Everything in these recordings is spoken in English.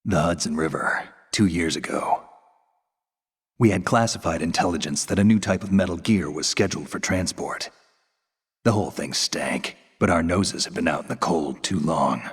The Hudson River, 2 years ago. We had classified intelligence that a new type of metal gear was scheduled for transport. The whole thing stank, but our noses had been out in the cold too long.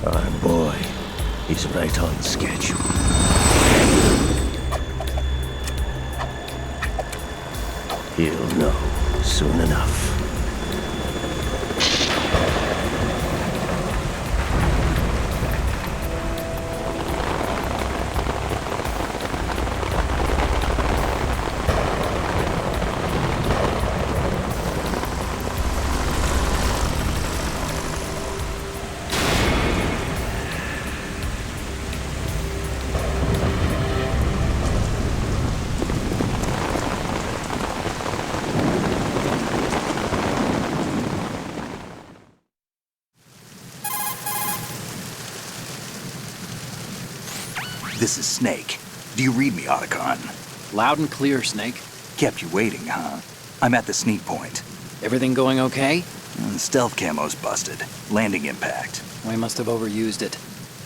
Our boy, he's right on schedule. He'll know soon enough. This is Snake. Do you read me, Otacon? Loud and clear, Snake. Kept you waiting, huh? I'm at the sneak point. Everything going okay? Stealth camo's busted. Landing impact. We must have overused it.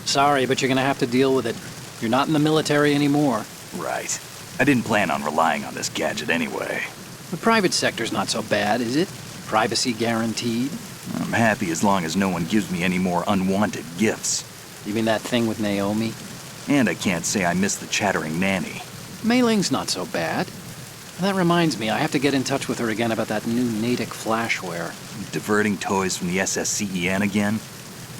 Sorry, but you're gonna have to deal with it. You're not in the military anymore. Right. I didn't plan on relying on this gadget anyway. The private sector's not so bad, is it? Privacy guaranteed? I'm happy as long as no one gives me any more unwanted gifts. You mean that thing with Naomi? And I can't say I miss the chattering nanny. Mei Ling's not so bad. That reminds me, I have to get in touch with her again about that new Natick flashware. Diverting toys from the SSCEN again?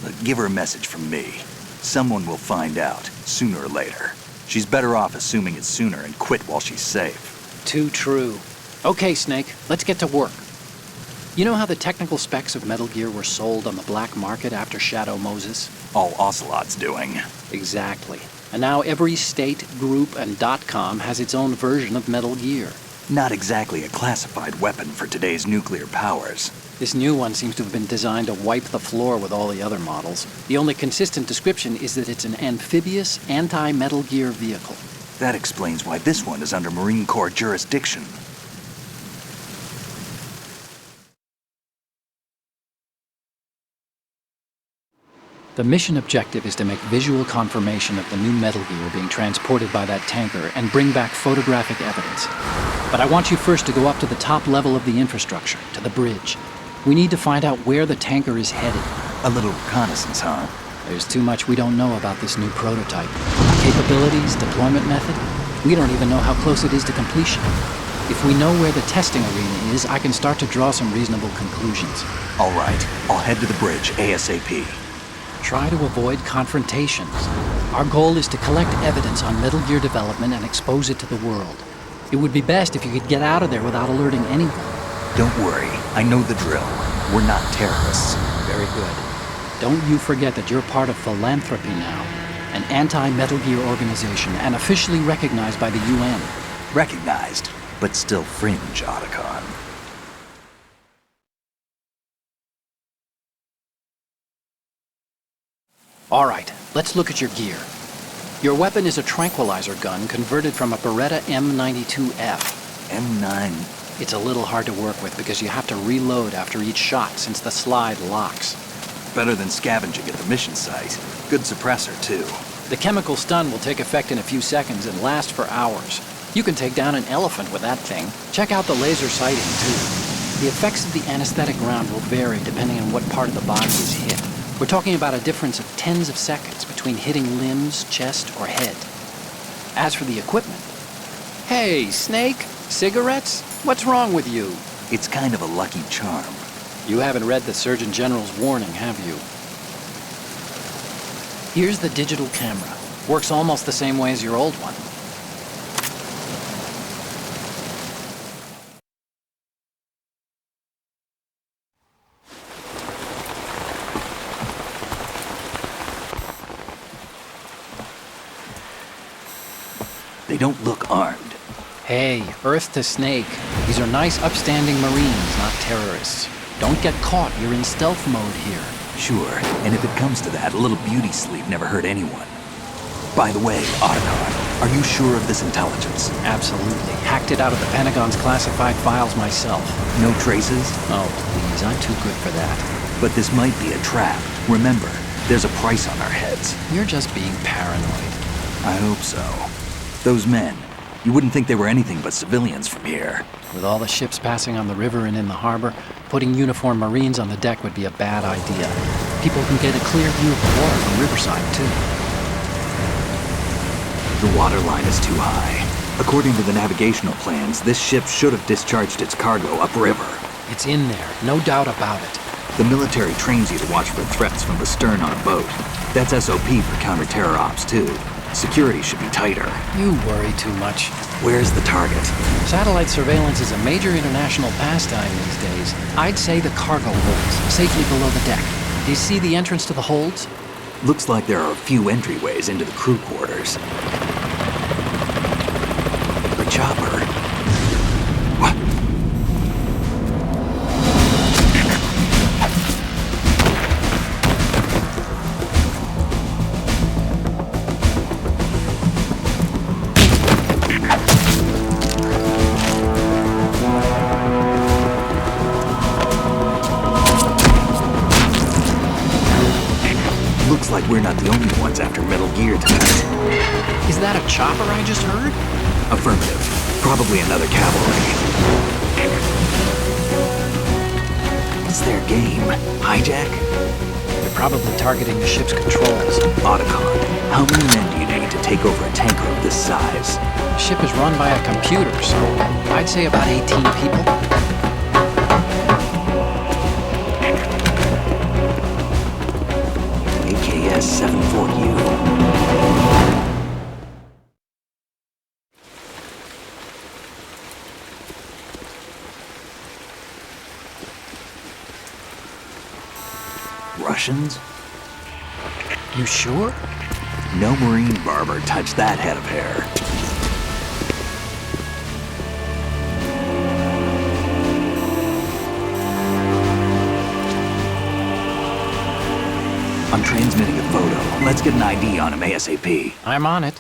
Look, give her a message from me. Someone will find out, sooner or later. She's better off assuming it sooner and quit while she's safe. Too true. Okay, Snake, let's get to work. You know how the technical specs of Metal Gear were sold on the black market after Shadow Moses? All Ocelot's doing. Exactly. And now every state, group, and .com has its own version of Metal Gear. Not exactly a classified weapon for today's nuclear powers. This new one seems to have been designed to wipe the floor with all the other models. The only consistent description is that it's an amphibious, anti-Metal Gear vehicle. That explains why this one is under Marine Corps jurisdiction. The mission objective is to make visual confirmation of the new Metal Gear being transported by that tanker and bring back photographic evidence. But I want you first to go up to the top level of the infrastructure, to the bridge. We need to find out where the tanker is headed. A little reconnaissance, huh? There's too much we don't know about this new prototype. Capabilities, deployment method. We don't even know how close it is to completion. If we know where the testing arena is, I can start to draw some reasonable conclusions. All right, I'll head to the bridge ASAP. Try to avoid confrontations. Our goal is to collect evidence on Metal Gear development and expose it to the world. It would be best if you could get out of there without alerting anyone. Don't worry, I know the drill. We're not terrorists. Very good. Don't you forget that you're part of Philanthropy now, an anti-Metal Gear organization and officially recognized by the UN. Recognized, but still fringe, Otacon. All right, let's look at your gear. Your weapon is a tranquilizer gun converted from a Beretta M92F. M9. It's a little hard to work with because you have to reload after each shot since the slide locks. Better than scavenging at the mission site. Good suppressor, too. The chemical stun will take effect in a few seconds and last for hours. You can take down an elephant with that thing. Check out the laser sighting, too. The effects of the anesthetic round will vary depending on what part of the body is hit. We're talking about a difference of tens of seconds between hitting limbs, chest, or head. As for the equipment... Hey, Snake? Cigarettes? What's wrong with you? It's kind of a lucky charm. You haven't read the Surgeon General's warning, have you? Here's the digital camera. Works almost the same way as your old one. They don't look armed. Hey, Earth to Snake. These are nice, upstanding Marines, not terrorists. Don't get caught. You're in stealth mode here. Sure, and if it comes to that, a little beauty sleep never hurt anyone. By the way, Otacon, are you sure of this intelligence? Absolutely. Hacked it out of the Pentagon's classified files myself. No traces? Oh, please, I'm too good for that. But this might be a trap. Remember, there's a price on our heads. You're just being paranoid. I hope so. Those men, you wouldn't think they were anything but civilians from here. With all the ships passing on the river and in the harbor, putting uniformed Marines on the deck would be a bad idea. People can get a clear view of the water from Riverside, too. The water line is too high. According to the navigational plans, this ship should have discharged its cargo upriver. It's in there, no doubt about it. The military trains you to watch for threats from the stern on a boat. That's SOP for counter-terror ops, too. Security should be tighter. You worry too much. Where's the target? Satellite surveillance is a major international pastime these days. I'd say the cargo holds, safely below the deck. Do you see the entrance to the holds? Looks like there are a few entryways into the crew quarters. The chopper. What? Looks like we're not the only ones after Metal Gear tonight. Is that a chopper I just heard? Affirmative. Probably another cavalry. What's their game? Hijack? They're probably targeting the ship's controls. Otacon, how many men do you need to take over a tanker of this size? The ship is run by a computer, so I'd say about 18 people. AKS 74U. Russians? You sure? No Marine barber touched that head of hair. I'm transmitting a photo. Let's get an ID on him ASAP. I'm on it.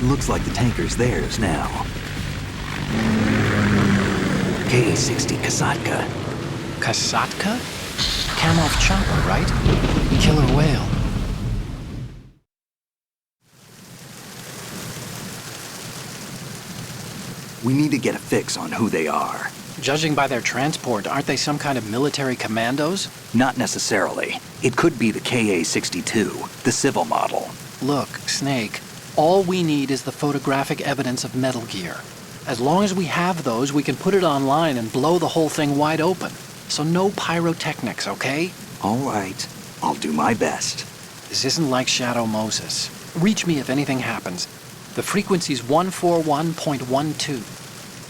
Looks like the tanker's theirs now. Ka-60 Kasatka. Kasatka? Kamov chopper, right? Killer whale. We need to get a fix on who they are. Judging by their transport, aren't they some kind of military commandos? Not necessarily. It could be the Ka-62, the civil model. Look, Snake, all we need is the photographic evidence of Metal Gear. As long as we have those, we can put it online and blow the whole thing wide open. So no pyrotechnics, okay? All right. I'll do my best. This isn't like Shadow Moses. Reach me if anything happens. The frequency's 141.12.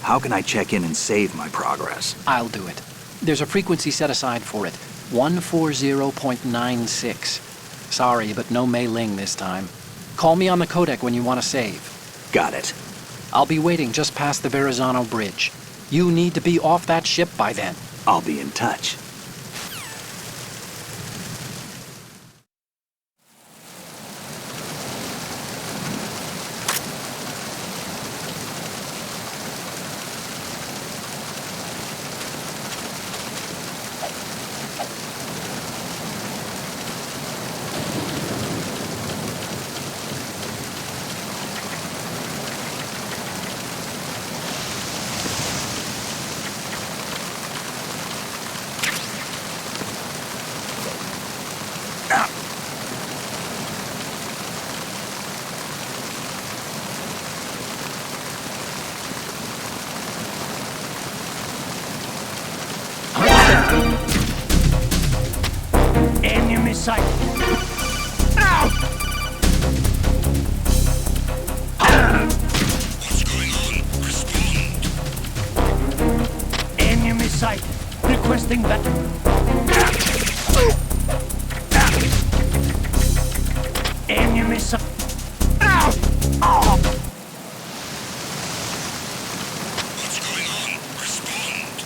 How can I check in and save my progress? I'll do it. There's a frequency set aside for it. 140.96. Sorry, but no Mei Ling this time. Call me on the codec when you want to save. Got it. I'll be waiting just past the Verrazano Bridge. You need to be off that ship by then. I'll be in touch. Enemy sight. What's going on? Respond. Enemy sight. Requesting that. Enemy sight. What's going on? Respond.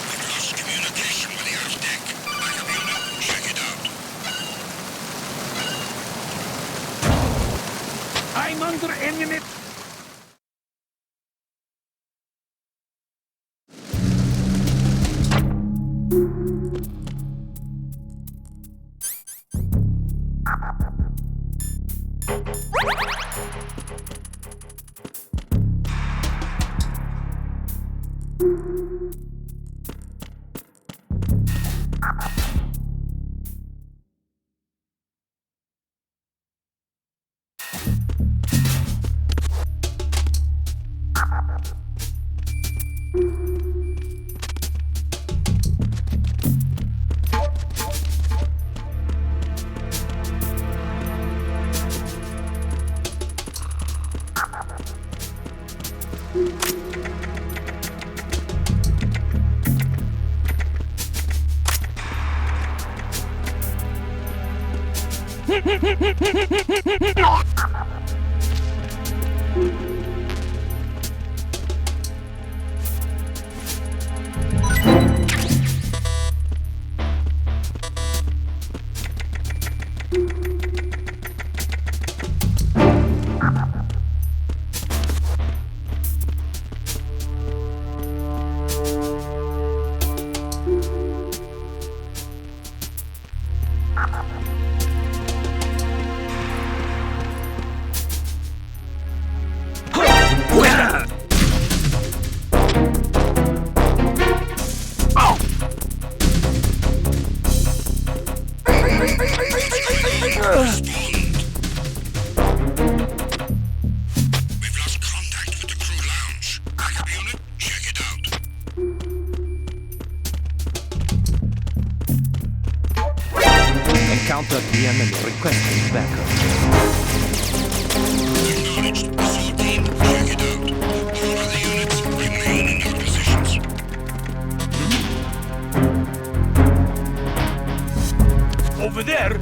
We've lost communication with the Earth deck. Backup unit, check it out. I'm under enemy. Counter the enemy requesting backup. Acknowledged. Assault team, check it out. All other units remain in your positions. Over there!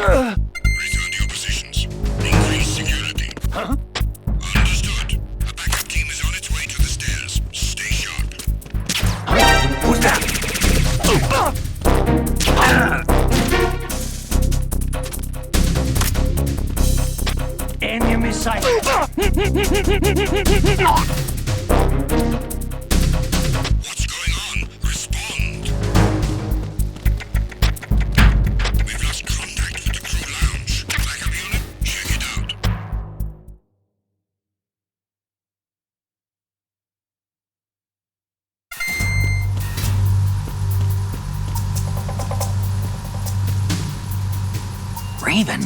Return to your positions. Increase security. Huh? Understood. A backup team is on its way to the stairs. Stay sharp. Who's that? Enemy sight! What's going on? Respond. We've lost contact with the crew lounge. Backup unit, check it out. Raven.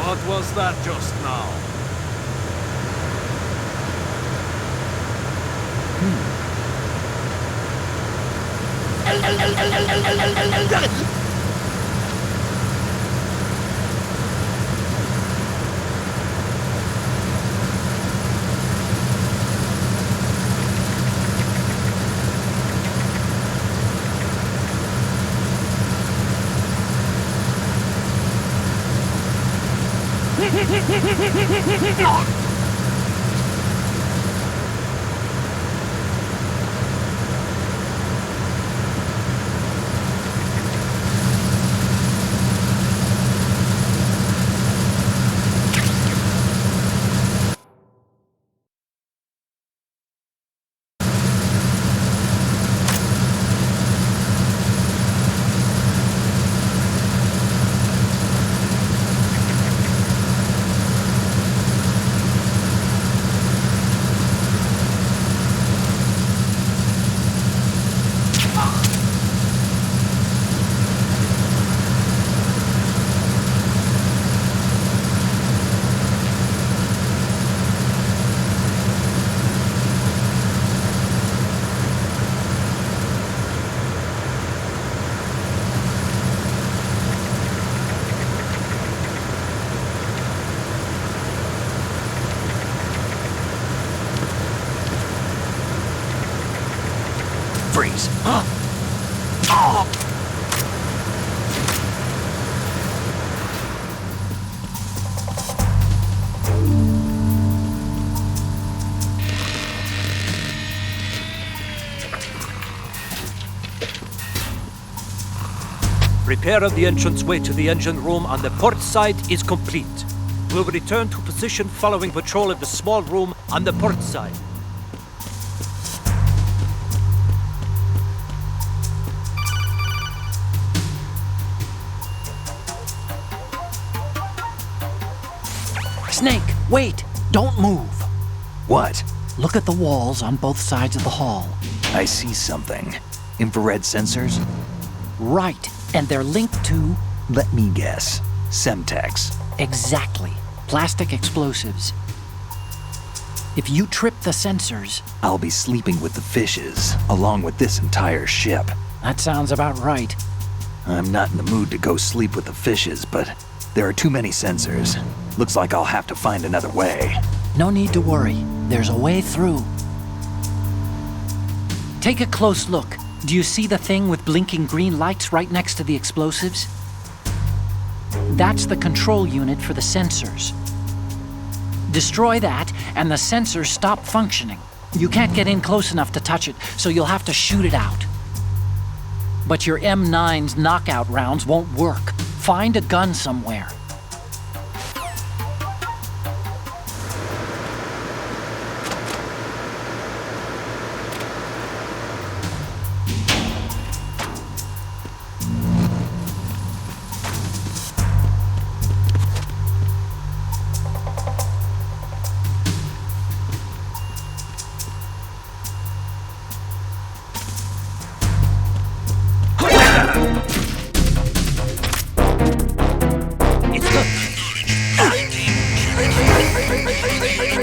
What was that just now? Freeze. Huh? Oh! Repair of the entranceway to the engine room on the port side is complete. We'll return to position following patrol of the small room on the port side. Snake, wait! Don't move! What? Look at the walls on both sides of the hall. I see something. Infrared sensors? Right, and they're linked to... Let me guess. Semtex. Exactly. Plastic explosives. If you trip the sensors... I'll be sleeping with the fishes, along with this entire ship. That sounds about right. I'm not in the mood to go sleep with the fishes, but there are too many sensors. Looks like I'll have to find another way. No need to worry. There's a way through. Take a close look. Do you see the thing with blinking green lights right next to the explosives? That's the control unit for the sensors. Destroy that, and the sensors stop functioning. You can't get in close enough to touch it, so you'll have to shoot it out. But your M9's knockout rounds won't work. Find a gun somewhere.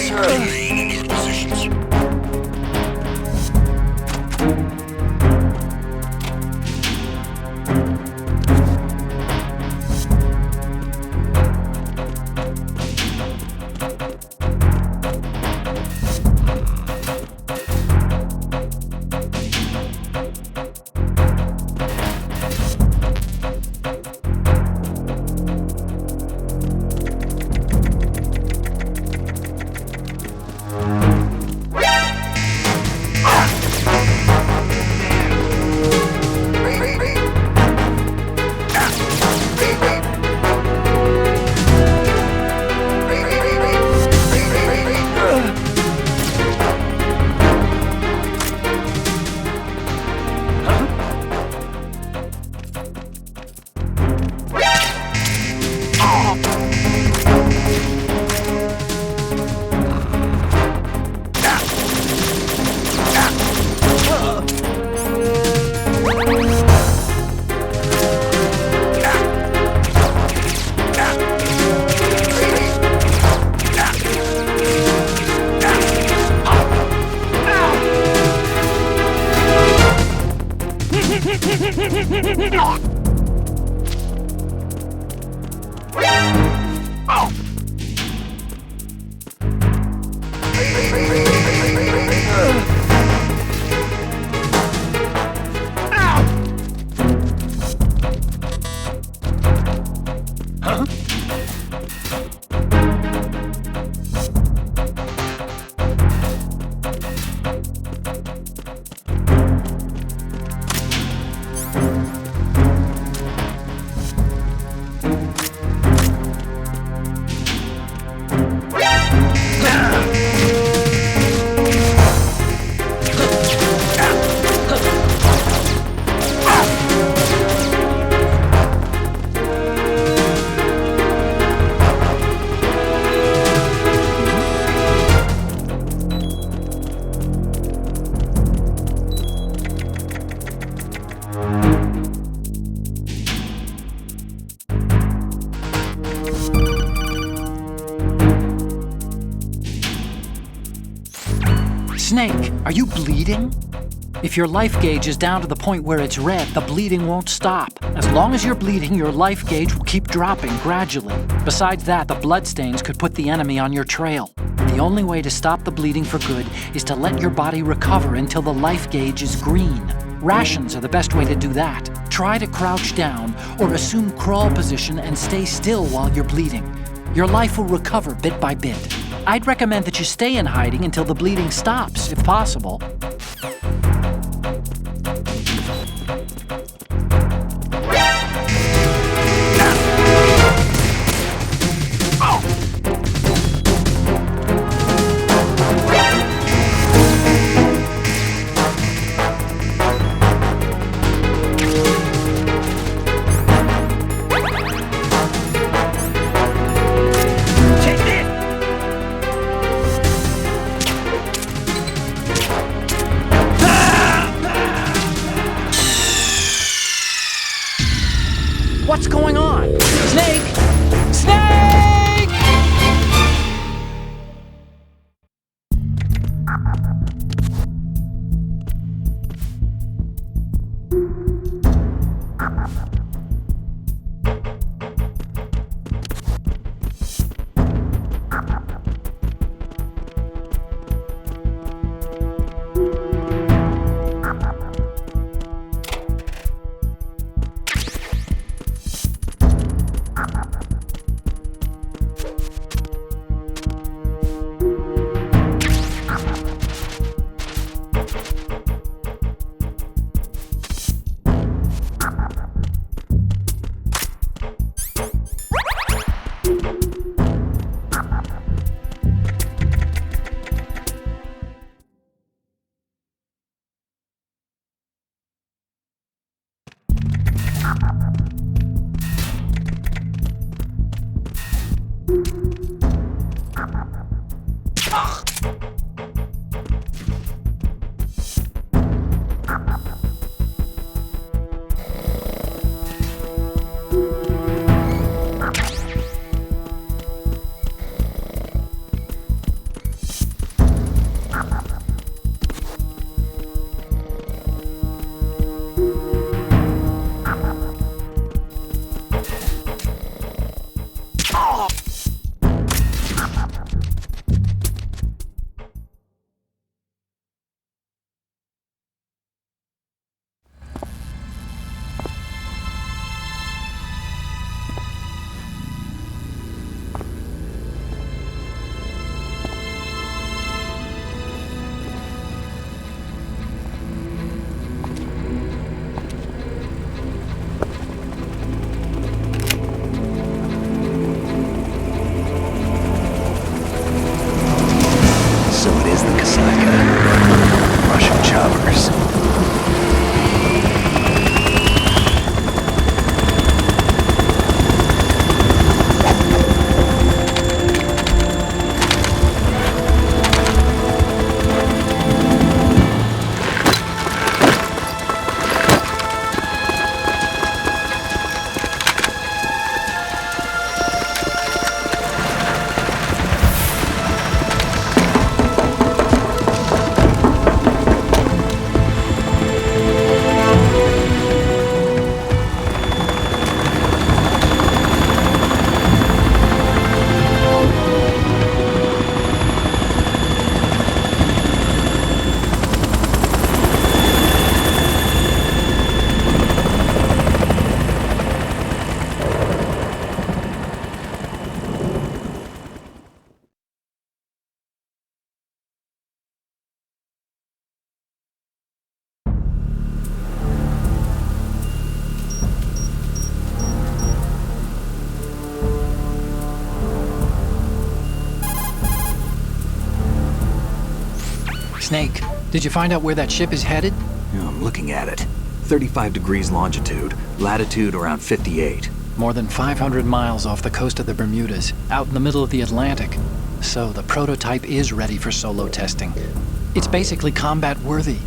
Remain in your positions. Snake, are you bleeding? If your life gauge is down to the point where it's red, the bleeding won't stop. As long as you're bleeding, your life gauge will keep dropping gradually. Besides that, the bloodstains could put the enemy on your trail. The only way to stop the bleeding for good is to let your body recover until the life gauge is green. Rations are the best way to do that. Try to crouch down or assume crawl position and stay still while you're bleeding. Your life will recover bit by bit. I'd recommend that you stay in hiding until the bleeding stops, if possible. going on? Snake! Snake! So it is the Kasaka. Russian choppers. Snake, did you find out where that ship is headed? Yeah, I'm looking at it. 35 degrees longitude, latitude around 58. More than 500 miles off the coast of the Bermudas, out in the middle of the Atlantic. So the prototype is ready for solo testing. It's basically combat-worthy.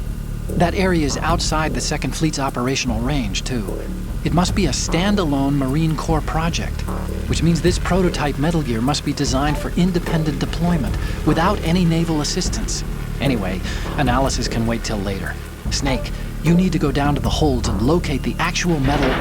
That area is outside the Second Fleet's operational range, too. It must be a standalone Marine Corps project, which means this prototype Metal Gear must be designed for independent deployment, without any naval assistance. Anyway, analysis can wait till later. Snake, you need to go down to the holds and locate the actual metal...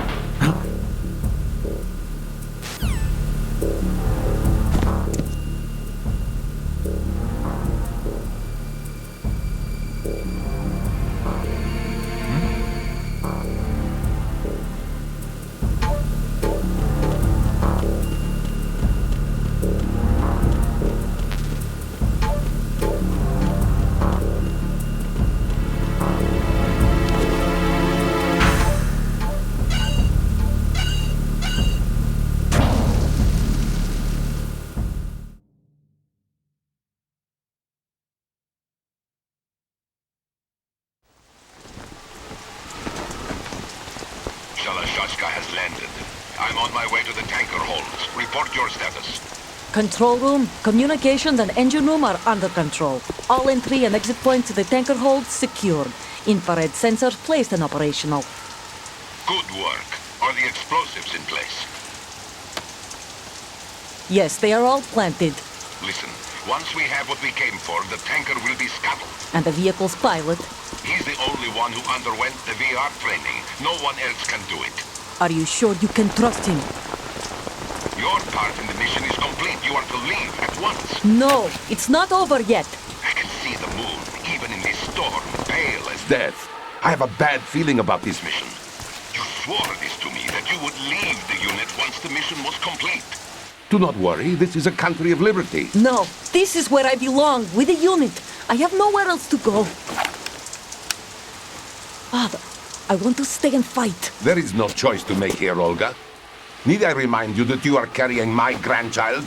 has landed. I'm on my way to the tanker holds. Report your status. Control room, communications and engine room are under control. All entry and exit points to the tanker hold secured. Infrared sensors placed and operational. Good work. Are Are the explosives in place? Yes, they are all planted. Listen, once we have what we came for, the tanker will be scuttled. And the vehicle's pilot. He's the only one who underwent the VR training. No one else can do it. Are you sure you can trust him? Your part in the mission is complete. You are to leave at once. No, it's not over yet. I can see the moon, even in this storm, pale as death. I have a bad feeling about this mission. You swore this to me, that you would leave the unit once the mission was complete. Do not worry, this is a country of liberty. No, this is where I belong, with the unit. I have nowhere else to go. Father, I want to stay and fight. There is no choice to make here, Olga. Need I remind you that you are carrying my grandchild?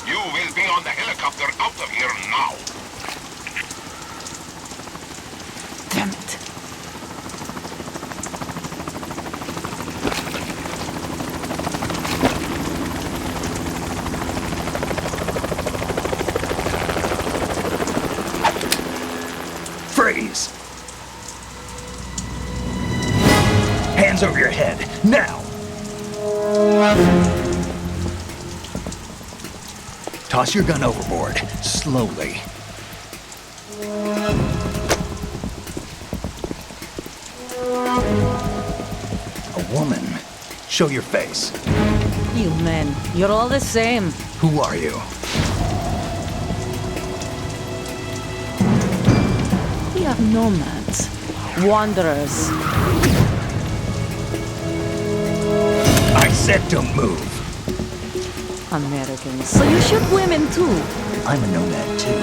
You will be on the helicopter out of here now. Damn it. Freeze! Hands over your head, now! Toss your gun overboard, slowly. A woman. Show your face. You men, you're all the same. Who are you? We are nomads. Wanderers. I said don't move. Americans. So you shoot women too. I'm a nomad too.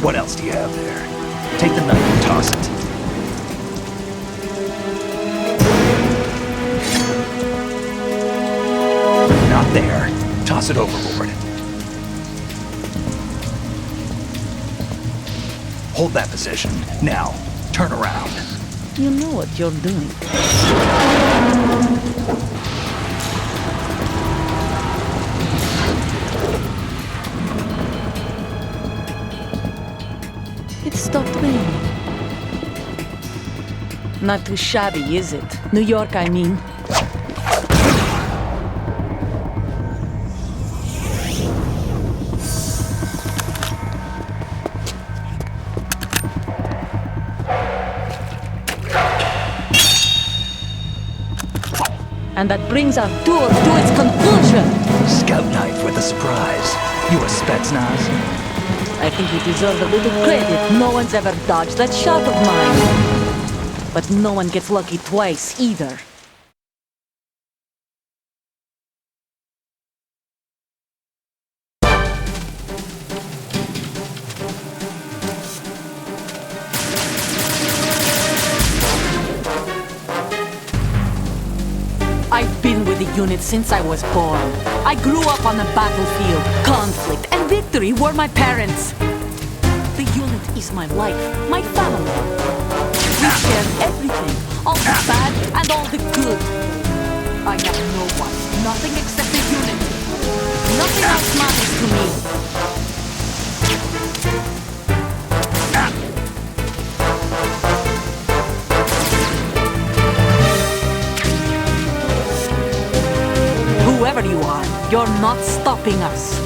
What else do you have there? Take the knife and toss it. Not there. Toss it overboard. Hold that position. Now, turn around. You know what you're doing. It stopped raining. Not too shabby, is it? New York, I mean. And that brings our tour to its conclusion. Scout knife with a surprise. You a Spetsnaz? I think you deserve a little credit. No one's ever dodged that shot of mine. But no one gets lucky twice, either. I've been with the unit since I was born. I grew up on the battlefield. Conflict and victory were my parents. The unit is my life, my family. We share everything, all the bad and all the good. I have no one, nothing except the unit. Nothing else matters to me. Whoever you are, you're not stopping us.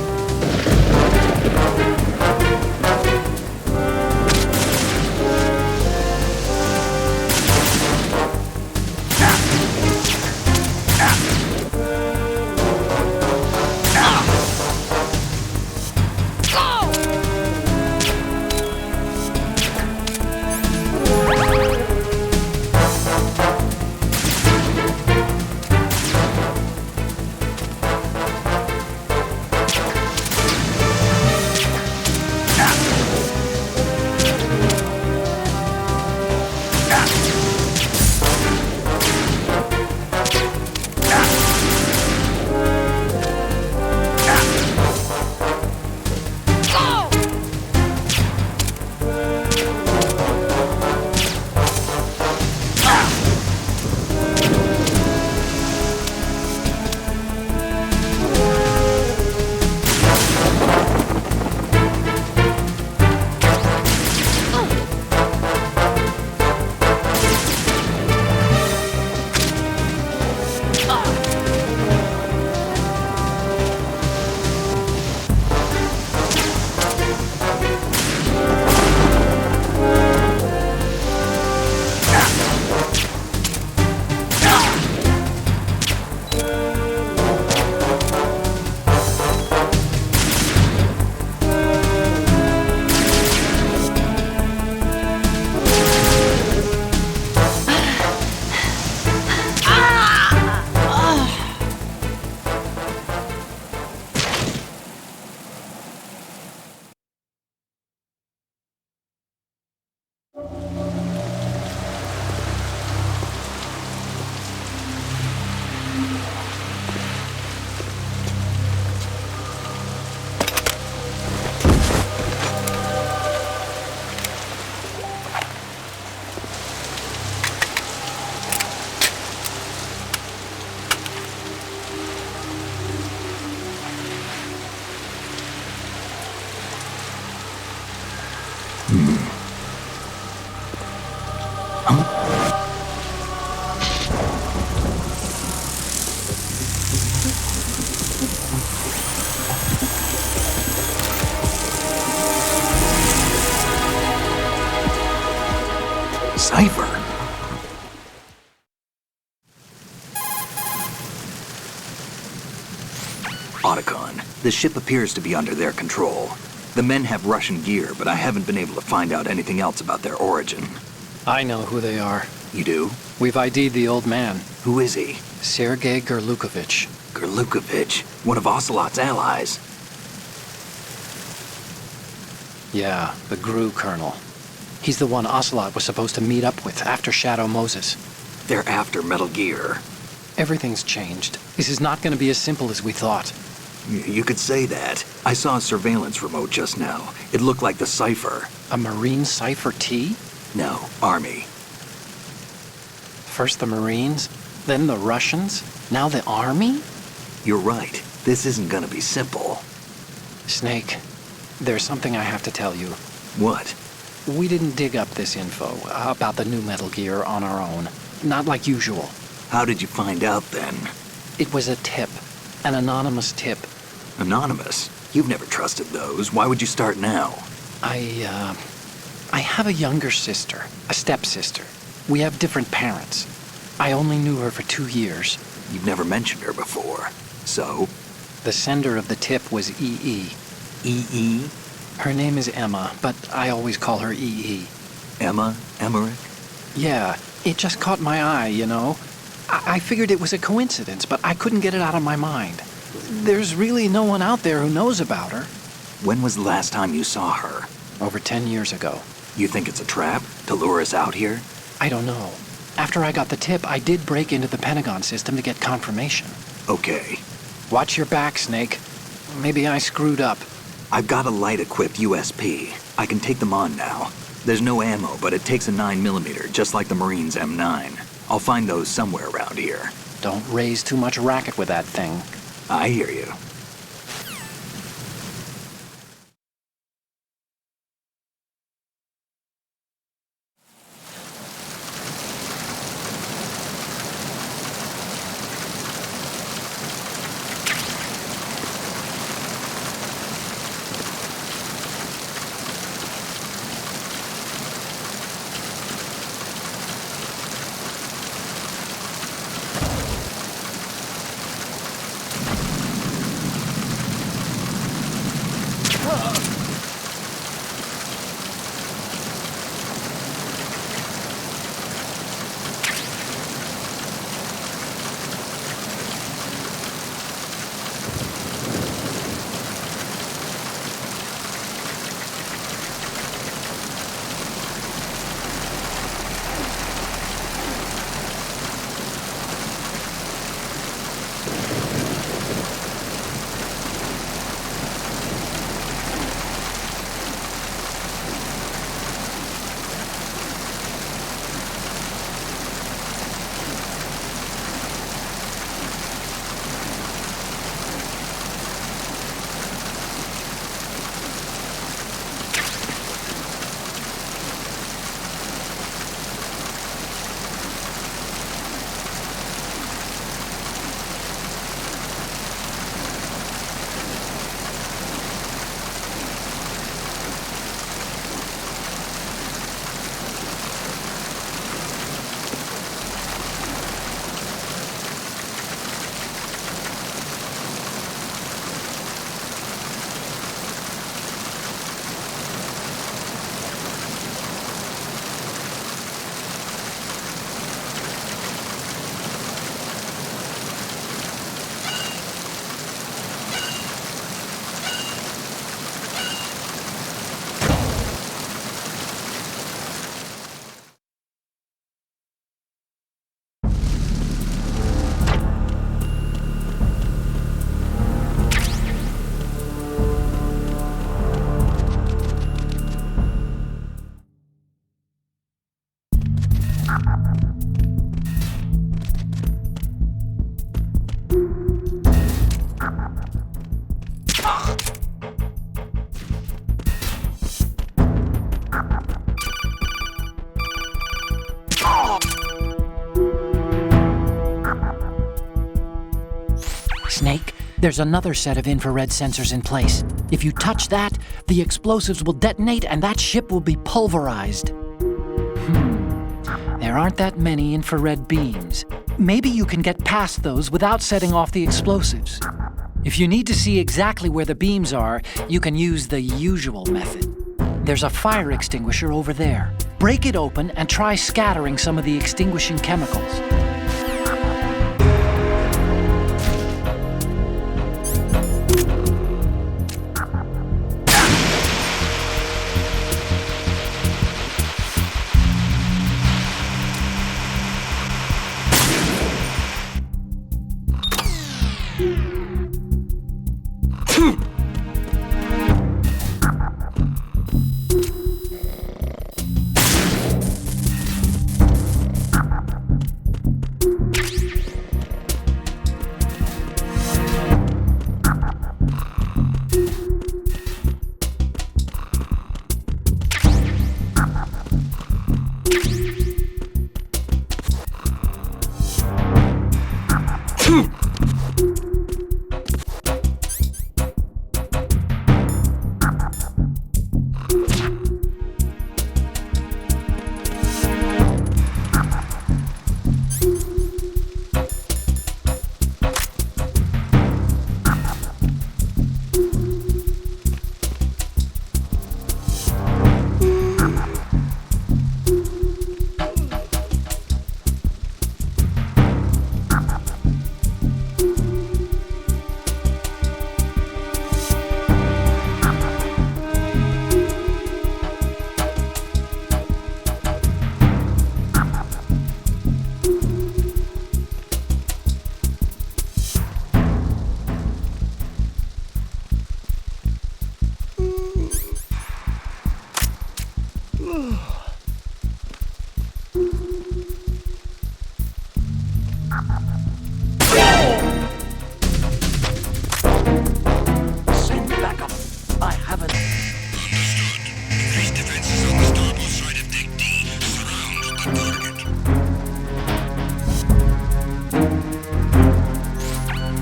cipher. Otacon, the ship appears to be under their control. The men have Russian gear, but I haven't been able to find out anything else about their origin. I know who they are. You do? We've ID'd the old man, Who is he? Sergei Gerlukovich. Gerlukovich, one of Ocelot's allies. Yeah, the GRU colonel. He's the one Ocelot was supposed to meet up with after Shadow Moses. They're after Metal Gear. Everything's changed. This is not going to be as simple as we thought. You could say that. I saw a surveillance remote just now. It looked like the cipher. A Marine Cipher T? No, Army. First the Marines, then the Russians, now the Army? You're right. This isn't gonna be simple. Snake, there's something I have to tell you. What? We didn't dig up this info about the new Metal Gear on our own. Not like usual. How did you find out then? It was a tip. An anonymous tip. Anonymous? You've never trusted those. Why would you start now? I have a younger sister, a stepsister. We have different parents. I only knew her for 2 years. You've never mentioned her before. So? The sender of the tip was EE. EE? Her name is Emma, but I always call her EE. Emma? Emmerich? Yeah, it just caught my eye, you know? I figured it was a coincidence, but I couldn't get it out of my mind. There's really no one out there who knows about her. When was the last time you saw her? Over 10 years ago. You think it's a trap? To lure us out here? I don't know. After I got the tip, I did break into the Pentagon system to get confirmation. Okay. Watch your back, Snake. Maybe I screwed up. I've got a light-equipped USP. I can take them on now. There's no ammo, but it takes a 9mm, just like the Marines' M9. I'll find those somewhere around here. Don't raise too much racket with that thing. I hear you. Snake, there's another set of infrared sensors in place. If you touch that, the explosives will detonate and that ship will be pulverized. There aren't that many infrared beams. Maybe you can get past those without setting off the explosives. If you need to see exactly where the beams are, you can use the usual method. There's a fire extinguisher over there. Break it open and try scattering some of the extinguishing chemicals.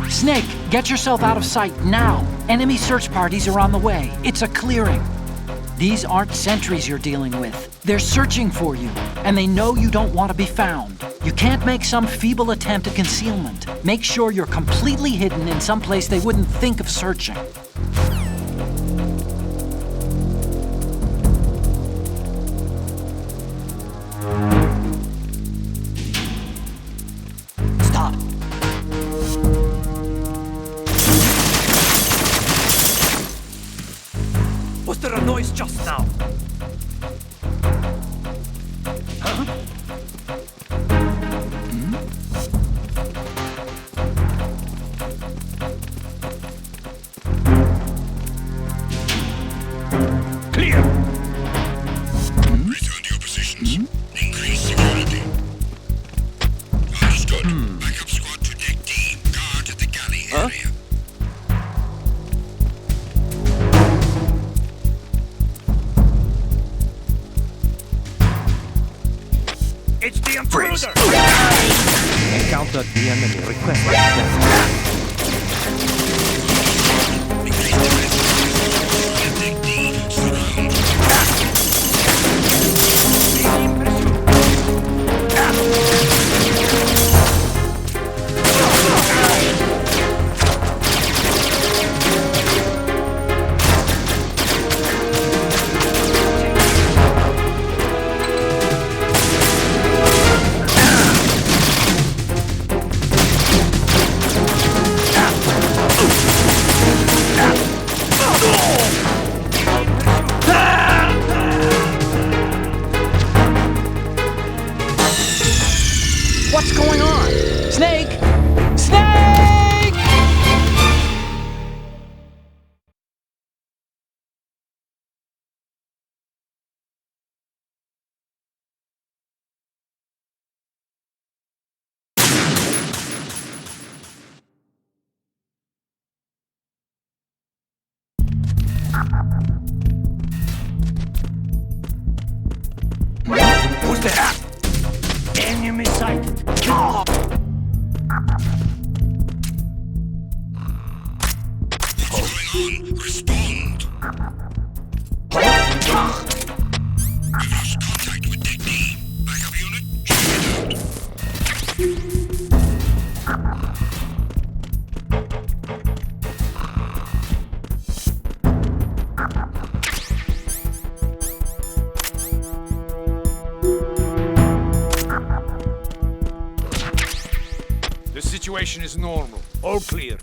Snake, get yourself out of sight now. Enemy search parties are on the way. It's a clearing. These aren't sentries you're dealing with. They're searching for you, and they know you don't want to be found. You can't make some feeble attempt at concealment. Make sure you're completely hidden in some place they wouldn't think of searching. Stop. Was there a noise just now? Huh? Clear! Return to your positions. Increase security. Understood. Backup squad to deck D. Guard at the galley area. It's the intruder! Encountered the enemy. Request. What's going on? Snake! Snake! Who's there? Enemy sighted. Oh! What's going on? Respond. We've lost contact with deck D. Backup unit, check. Situation is normal. All clear.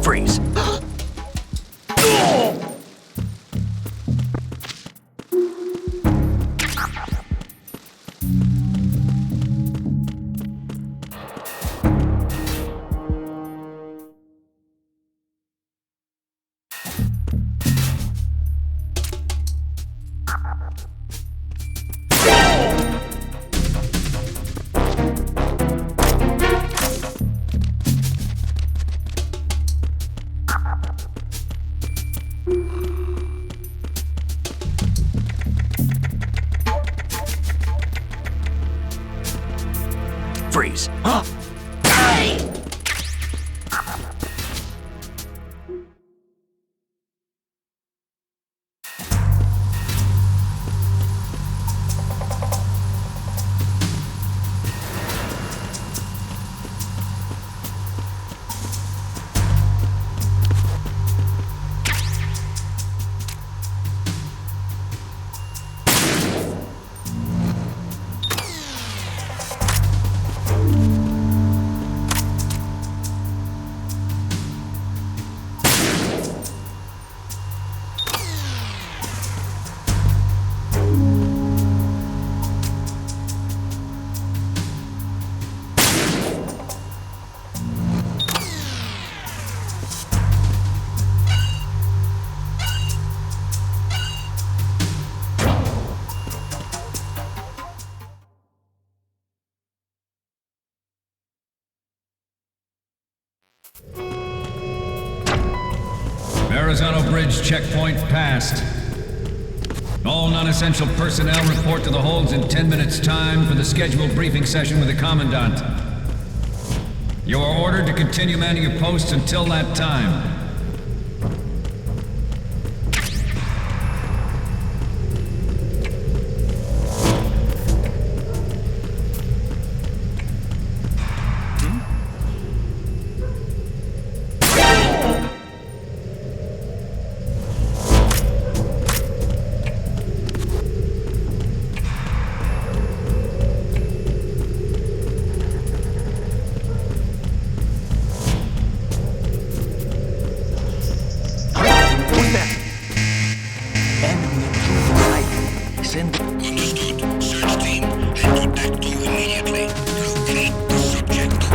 Freeze. Freeze. Huh? Verrazano Bridge checkpoint passed. All non-essential personnel report to the holds in 10 minutes' time for the scheduled briefing session with the Commandant. You are ordered to continue manning your posts until that time. send... Understood. Search team, head to Deck 2 immediately. Locate the subject.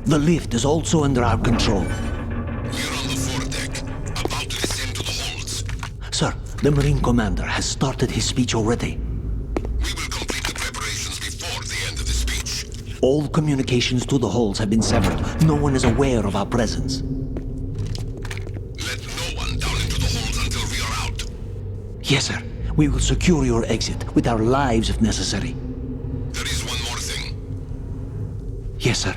The lift is also under our control. We're on the foredeck, about to descend to the holds. Sir, the Marine Commander has started his speech already. We will complete the preparations before the end of the speech. All communications to the holds have been severed. No one is aware of our presence. Let no one down into the holds until we are out. Yes, sir. We will secure your exit with our lives if necessary. There is one more thing. Yes, sir.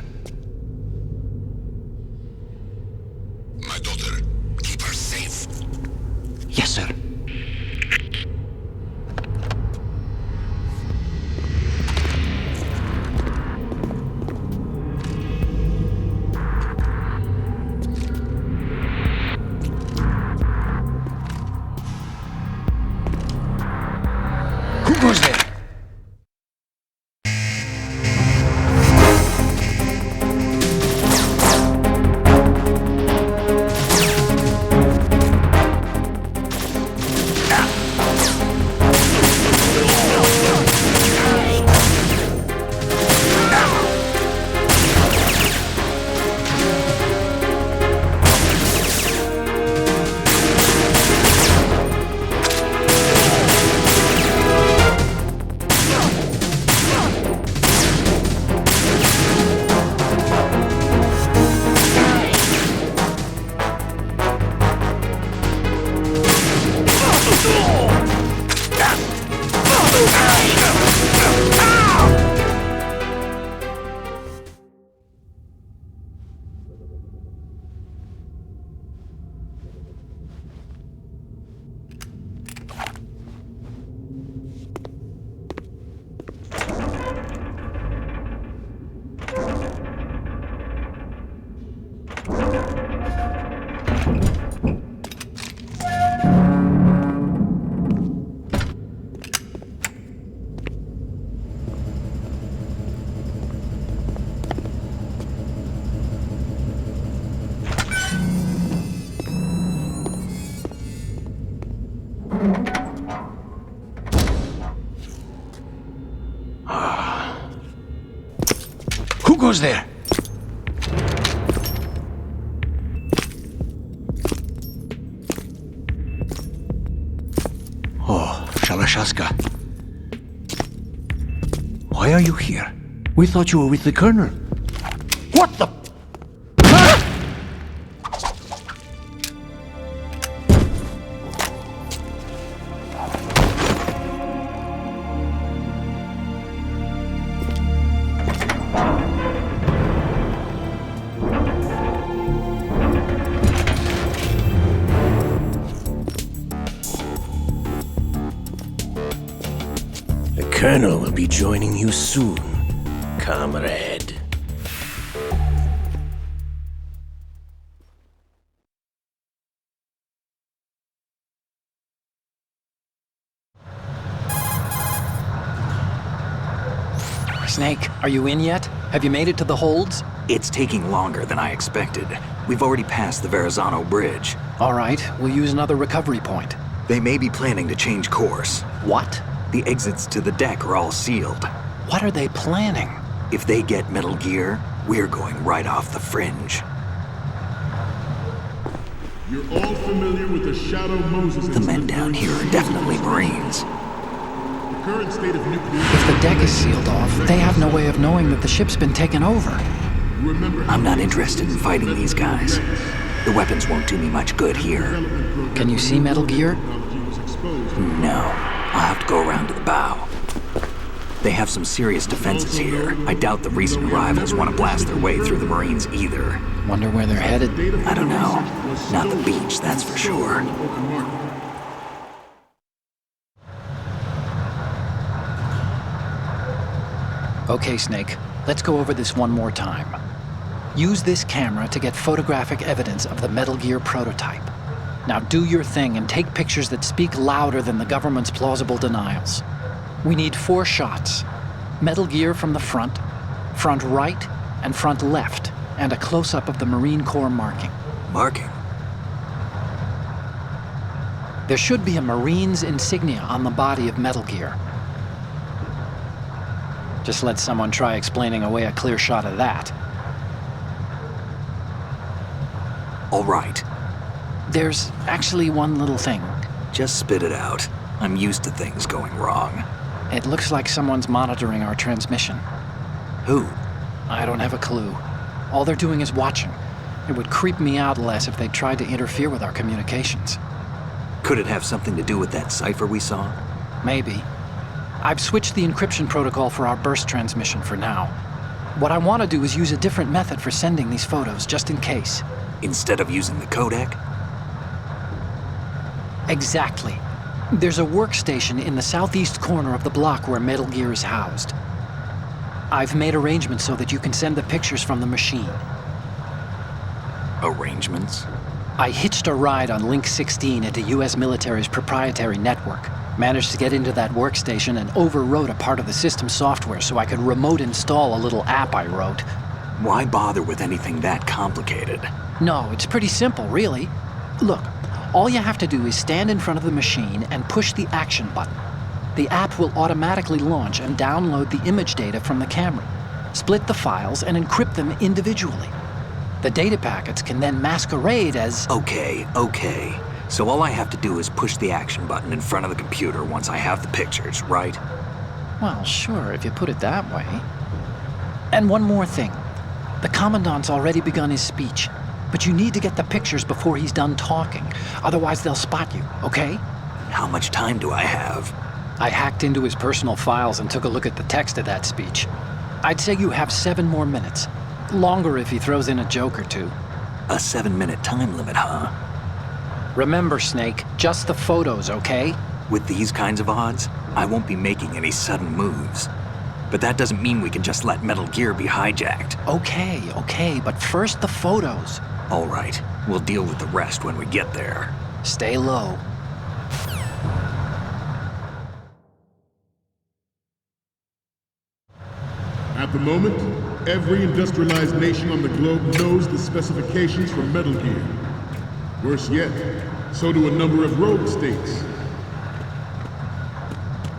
My daughter, keep her safe. Yes, sir. Who goes there? Who goes there? Oh, Shalashaska. Why are you here? We thought you were with the Colonel. What the... The Colonel will be joining you soon, comrade. Snake, are you in yet? Have you made it to the holds? It's taking longer than I expected. We've already passed the Verrazano Bridge. All right, we'll use another recovery point. They may be planning to change course. What? The exits to the deck are all sealed. What are they planning? If they get Metal Gear, we're going right off the fringe. You're all familiar with the Shadow Moses The men down here are definitely Marines. The current state of nuclear... If the deck is sealed off, they have no way of knowing that the ship's been taken over. Remember, I'm not interested in fighting these guys. The weapons won't do me much good here. Can you see Metal Gear? No. I'll have to go around to the bow. They have some serious defenses here. I doubt the recent arrivals want to blast their way through the Marines either. Wonder where they're headed. I don't know. Not the beach, that's for sure. Okay, Snake. Let's go over this one more time. Use this camera to get photographic evidence of the Metal Gear prototype. Now do your thing and take pictures that speak louder than the government's plausible denials. We need 4 shots. Metal Gear from the front right, and front left, and a close-up of the Marine Corps marking. Marking? There should be a Marine's insignia on the body of Metal Gear. Just let someone try explaining away a clear shot of that. All right. There's actually one little thing. Just spit it out. I'm used to things going wrong. It looks like someone's monitoring our transmission. Who? I don't have a clue. All they're doing is watching. It would creep me out less if they tried to interfere with our communications. Could it have something to do with that cipher we saw? Maybe. I've switched the encryption protocol for our burst transmission for now. What I want to do is use a different method for sending these photos, just in case. Instead of using the codec? Exactly. There's a workstation in the southeast corner of the block where Metal Gear is housed. I've made arrangements so that you can send the pictures from the machine. Arrangements? I hitched a ride on Link 16 into US military's proprietary network. Managed to get into that workstation and overwrote a part of the system software so I could remote install a little app I wrote. Why bother with anything that complicated? No, it's pretty simple, really. Look, all you have to do is stand in front of the machine and push the action button. The app will automatically launch and download the image data from the camera, split the files, and encrypt them individually. The data packets can then masquerade as... Okay. So all I have to do is push the action button in front of the computer once I have the pictures, right? Well, sure, if you put it that way. And one more thing. The Commandant's already begun his speech, but you need to get the pictures before he's done talking. Otherwise, they'll spot you, okay? How much time do I have? I hacked into his personal files and took a look at the text of that speech. I'd say you have 7 more minutes. Longer if he throws in a joke or two. A 7-minute time limit, huh? Remember, Snake, just the photos, okay? With these kinds of odds, I won't be making any sudden moves. But that doesn't mean we can just let Metal Gear be hijacked. Okay, but first the photos. All right, we'll deal with the rest when we get there. Stay low. At the moment, every industrialized nation on the globe knows the specifications for Metal Gear. Worse yet, so do a number of rogue states.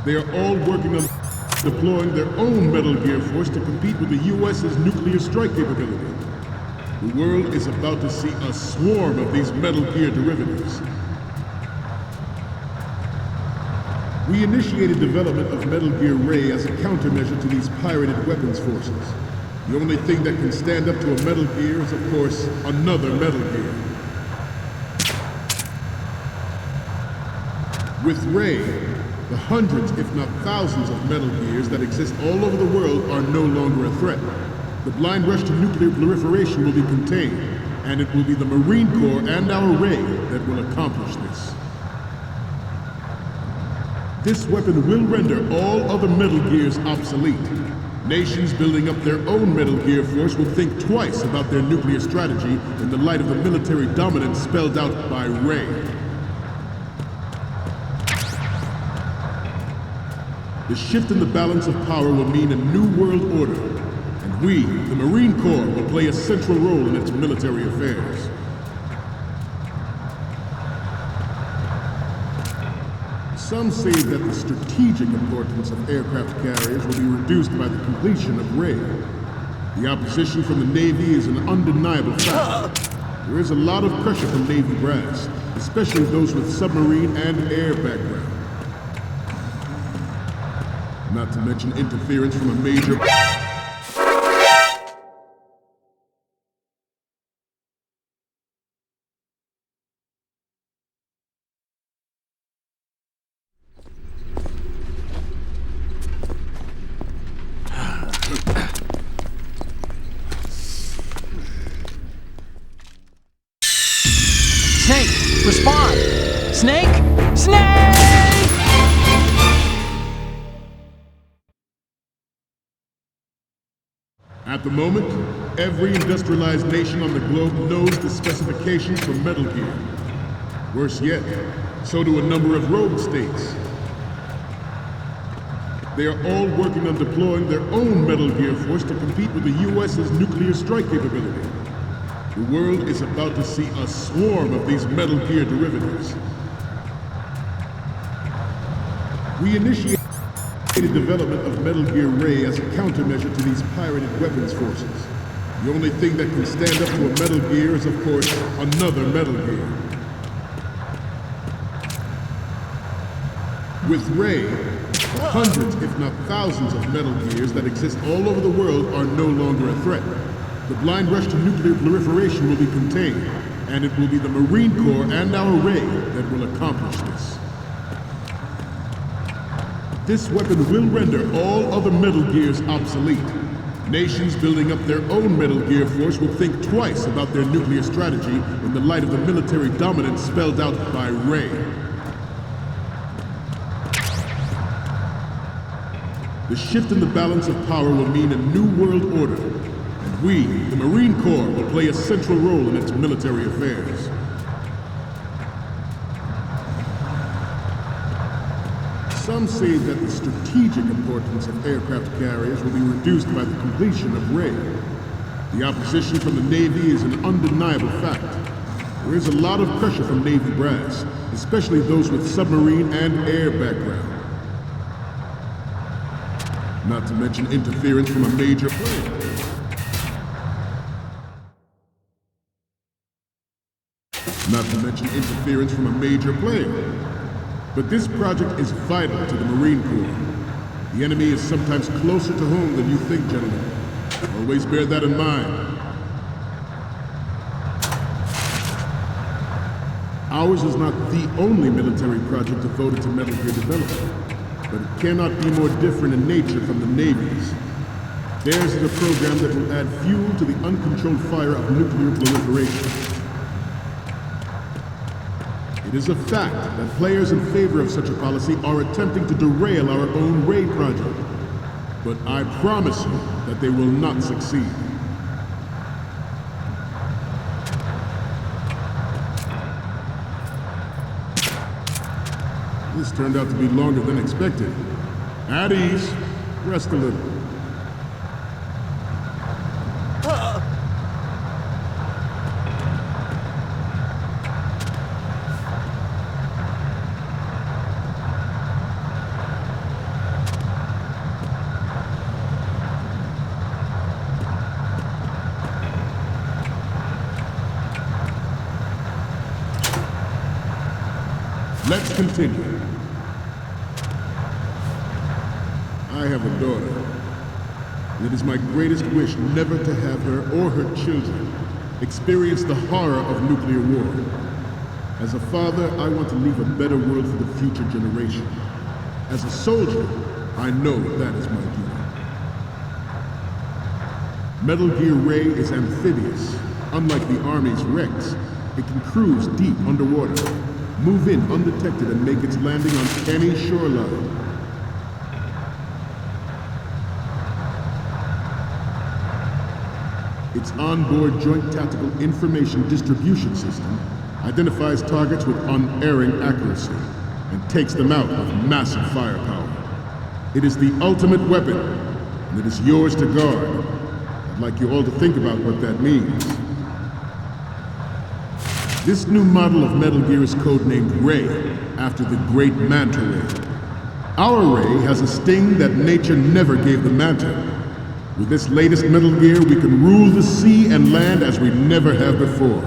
They are all working on deploying their own Metal Gear force to compete with the US's nuclear strike capability. The world is about to see a swarm of these Metal Gear derivatives. We initiated development of Metal Gear Ray as a countermeasure to these pirated weapons forces. The only thing that can stand up to a Metal Gear is, of course, another Metal Gear. With Ray, the hundreds, if not thousands, of Metal Gears that exist all over the world are no longer a threat. The blind rush to nuclear proliferation will be contained, and it will be the Marine Corps and our Ray that will accomplish this. This weapon will render all other Metal Gears obsolete. Nations building up their own Metal Gear force will think twice about their nuclear strategy in the light of the military dominance spelled out by Ray. The shift in the balance of power will mean a new world order, and we, the Marine Corps, will play a central role in its military affairs. Some say that the strategic importance of aircraft carriers will be reduced by the completion of Ray. The opposition from the Navy is an undeniable fact. There is a lot of pressure from Navy brass, especially those with submarine and air background. Not to mention interference from a major... Snake, respond! Snake! Snake! At the moment, every industrialized nation on the globe knows the specifications for Metal Gear. Worse yet, so do a number of rogue states. They are all working on deploying their own Metal Gear force to compete with the US's nuclear strike capability. The world is about to see a swarm of these Metal Gear derivatives. We initiated development of Metal Gear Ray as a countermeasure to these pirated weapons forces. The only thing that can stand up to a Metal Gear is, of course, another Metal Gear. With Ray, the hundreds, if not thousands, of Metal Gears that exist all over the world are no longer a threat. The blind rush to nuclear proliferation will be contained, and it will be the Marine Corps and our Ray that will accomplish this. This weapon will render all other Metal Gears obsolete. Nations building up their own Metal Gear force will think twice about their nuclear strategy in the light of the military dominance spelled out by Ray. The shift in the balance of power will mean a new world order, and we, the Marine Corps, will play a central role in its military affairs. Some say that the strategic importance of aircraft carriers will be reduced by the completion of Ray. The opposition from the Navy is an undeniable fact. There is a lot of pressure from Navy brass, especially those with submarine and air background. Not to mention interference from a major player. Not to mention interference from a major player. But this project is vital to the Marine Corps. The enemy is sometimes closer to home than you think, gentlemen. Always bear that in mind. Ours is not the only military project devoted to Metal Gear development, but it cannot be more different in nature from the Navy's. Theirs is a program that will add fuel to the uncontrolled fire of nuclear proliferation. It is a fact that players in favor of such a policy are attempting to derail our own Ray project. But I promise you that they will not succeed. This turned out to be longer than expected. At ease. Rest a little. Let's continue. I have a daughter, and it is my greatest wish never to have her or her children experience the horror of nuclear war. As a father, I want to leave a better world for the future generation. As a soldier, I know that is my duty. Metal Gear Ray is amphibious. Unlike the Army's Rex, it can cruise deep underwater, move in undetected, and make its landing on any shoreline. Its onboard Joint Tactical Information Distribution System identifies targets with unerring accuracy and takes them out with massive firepower. It is the ultimate weapon, and it is yours to guard. I'd like you all to think about what that means. This new model of Metal Gear is codenamed Ray, after the great Manta Ray. Our Ray has a sting that nature never gave the Manta. With this latest Metal Gear, we can rule the sea and land as we never have before.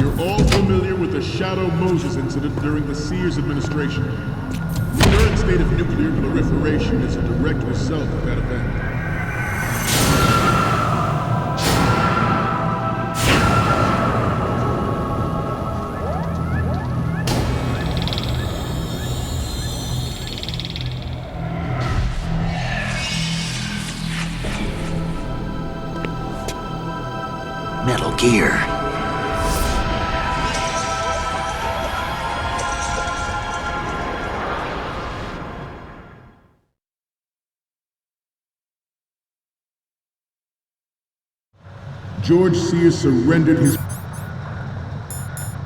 You're all familiar with the Shadow Moses incident during the Sears administration. The current state of nuclear proliferation is a direct result of that event. Metal Gear. George Sears surrendered his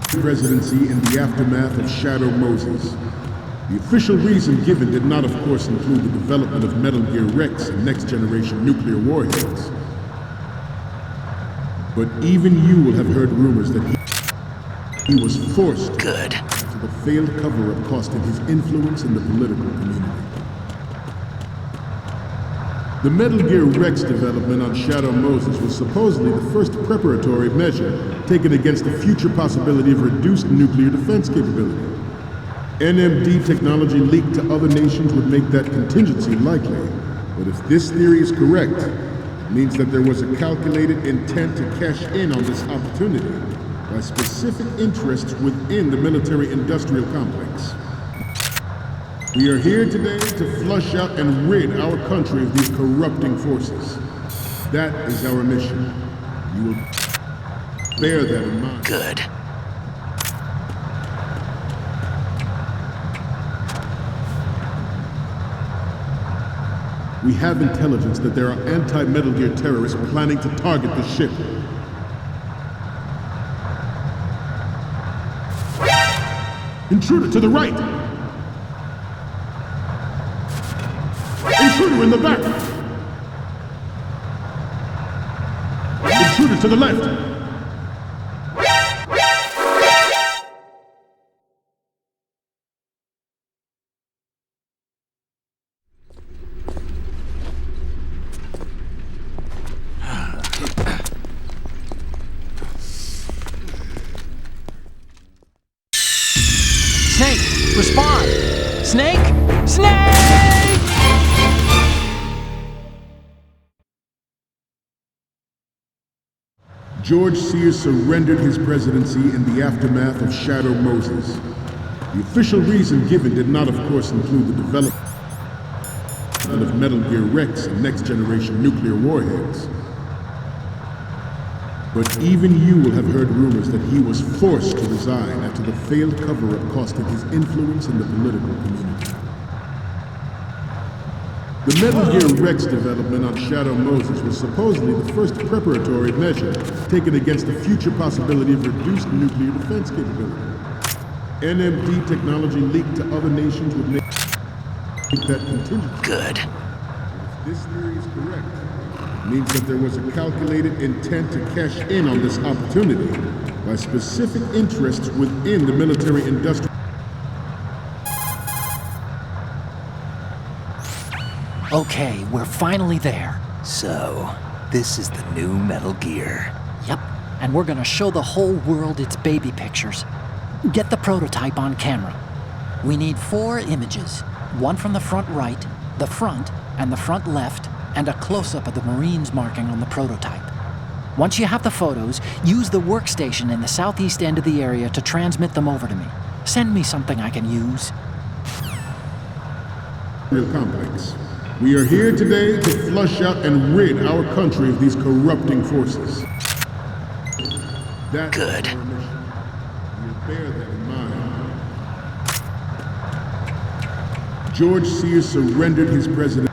presidency in the aftermath of Shadow Moses. The official reason given did not, of course, include the development of Metal Gear Rex and next-generation nuclear warheads. But even you will have heard rumors that He was forced Good. to the failed cover-up costing his influence in the political community. The Metal Gear Rex development on Shadow Moses was supposedly the first preparatory measure taken against the future possibility of reduced nuclear defense capability. NMD technology leaked to other nations would make that contingency likely, but if this theory is correct, it means that there was a calculated intent to cash in on this opportunity by specific interests within the military-industrial complex. We are here today to flush out and rid our country of these corrupting forces. That is our mission. You will bear that in mind. Good. We have intelligence that there are anti-Metal Gear terrorists planning to target the ship. Intruder to the right! Intruder in the back! Intruder to the left! Snake, respond! Snake! Snake! George Sears surrendered his presidency in the aftermath of Shadow Moses. The official reason given did not, of course, include the development of Metal Gear Rex and next-generation nuclear warheads. But even you will have heard rumors that he was forced to resign after the failed cover-up costing his influence in the political community. The Metal Gear Rex development on Shadow Moses was supposedly the first preparatory measure taken against the future possibility of reduced nuclear defense capability. NMD technology leaked to other nations would make that contingency. Good. If this theory is correct, it means that there was a calculated intent to cash in on this opportunity by specific interests within the military-industrial. Okay, we're finally there. So, this is the new Metal Gear. Yep, and we're gonna show the whole world its baby pictures. Get the prototype on camera. We need 4 images. One from the front right, the front, and the front left, and a close-up of the Marines marking on the prototype. Once you have the photos, use the workstation in the southeast end of the area to transmit them over to me. Send me something I can use. Complex. We are here today to flush out and rid our country of these corrupting forces. That's Good. our mission. We'll bear that in mind. George Sears surrendered his presidency.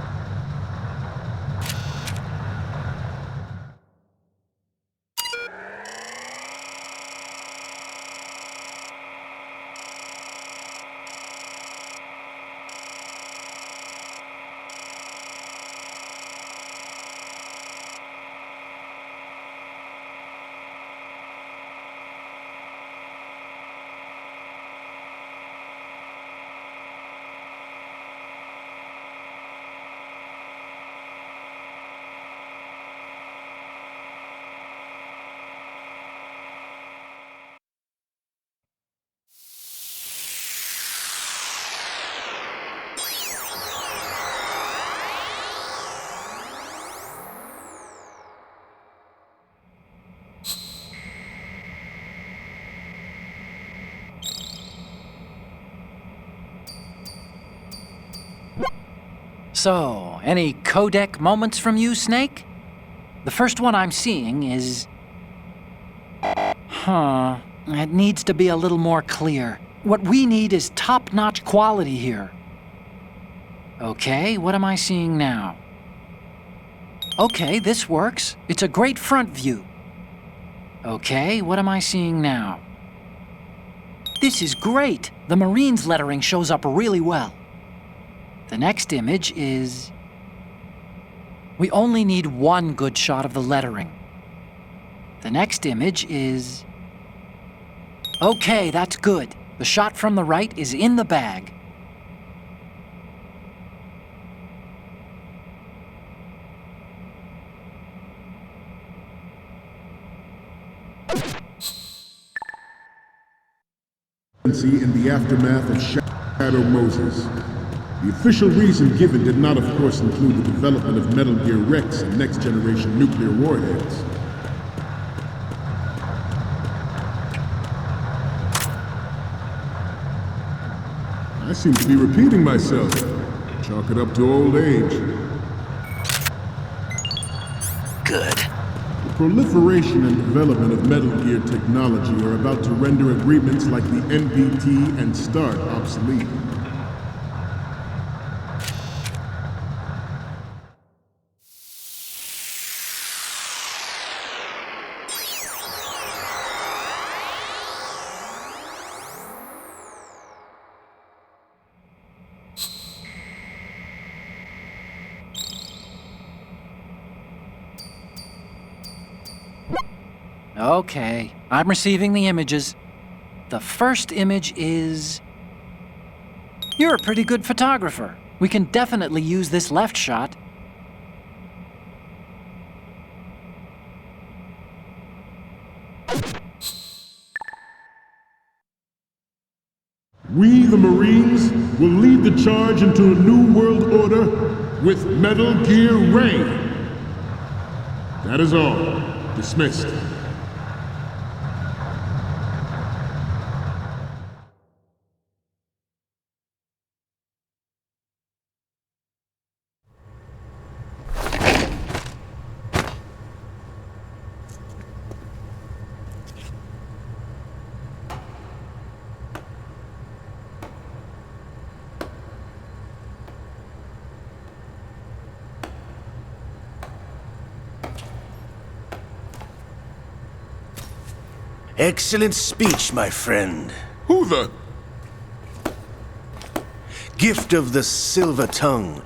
So, any codec moments from you, Snake? The first one I'm seeing is... It needs to be a little more clear. What we need is top-notch quality here. Okay, what am I seeing now? Okay, this works. It's a great front view. Okay, what am I seeing now? This is great. The Marines lettering shows up really well. The next image is... We only need one good shot of the lettering. The next image is... Okay, that's good. The shot from the right is in the bag. In the aftermath of Shadow Moses. The official reason given did not, of course, include the development of Metal Gear Rex and next-generation nuclear warheads. I seem to be repeating myself. Chalk it up to old age. Good. The proliferation and development of Metal Gear technology are about to render agreements like the NPT and START obsolete. Okay, I'm receiving the images. The first image is... You're a pretty good photographer. We can definitely use this left shot. We, the Marines, will lead the charge into a new world order with Metal Gear Ray. That is all. Dismissed. Excellent speech, my friend. Who the... Gift of the silver tongue.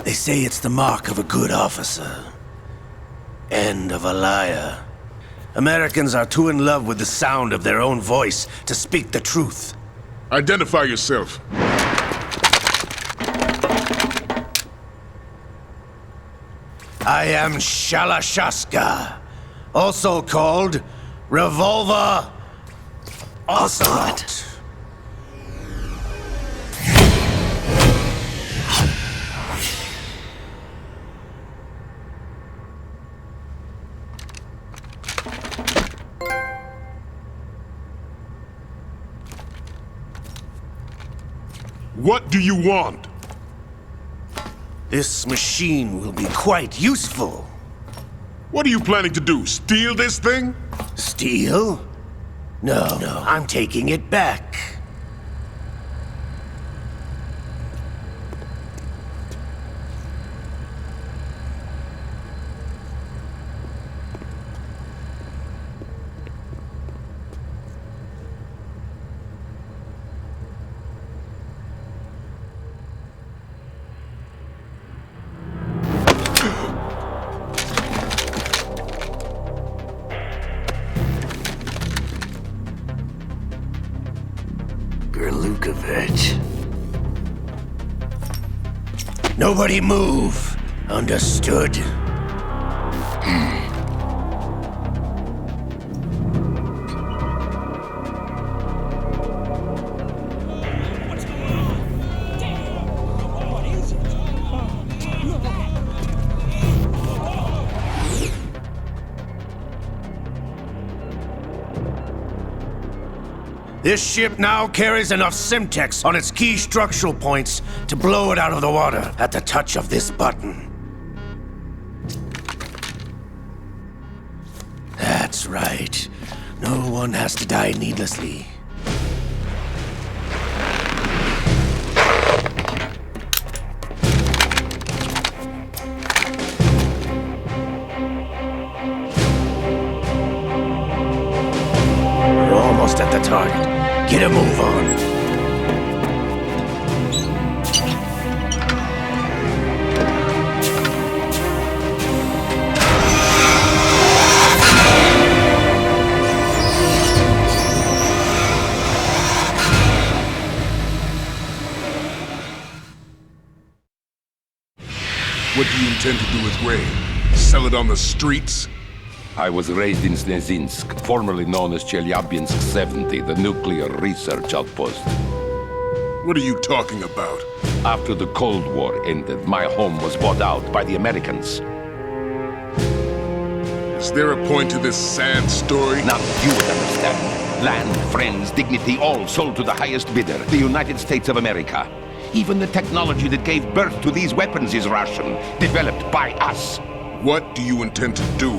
They say it's the mark of a good officer. And of a liar. Americans are too in love with the sound of their own voice to speak the truth. Identify yourself. I am Shalashaska, also called Revolver Ocelot. What do you want? This machine will be quite useful. What are you planning to do? Steal this thing? Steal? No, I'm taking it back. Nobody move. Understood? This ship now carries enough Simtex on its key structural points to blow it out of the water at the touch of this button. That's right. No one has to die needlessly. We're almost at the target. Get a move on. What do you intend to do with Ray? Sell it on the streets? I was raised in Snezinsk, formerly known as Chelyabinsk 70, the nuclear research outpost. What are you talking about? After the Cold War ended, my home was bought out by the Americans. Is there a point to this sad story? Now you would understand. Land, friends, dignity, all sold to the highest bidder, the United States of America. Even the technology that gave birth to these weapons is Russian, developed by us. What do you intend to do?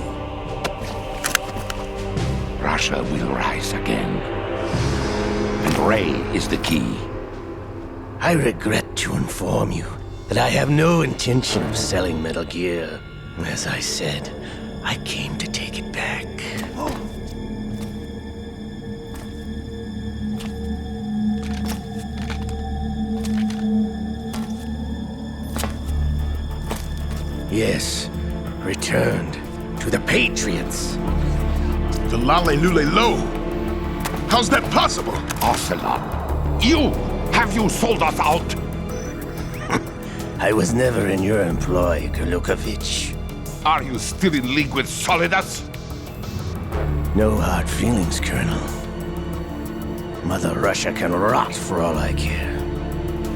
Russia will rise again. And Ray is the key. I regret to inform you that I have no intention of selling Metal Gear. As I said, I came to take it back. Yes, returned to the Patriots. The Lale Lule Lo? How's that possible? Ocelot, you! Have you sold us out? I was never in your employ, Golukovich. Are you still in league with Solidas? No hard feelings, Colonel. Mother Russia can rot for all I care.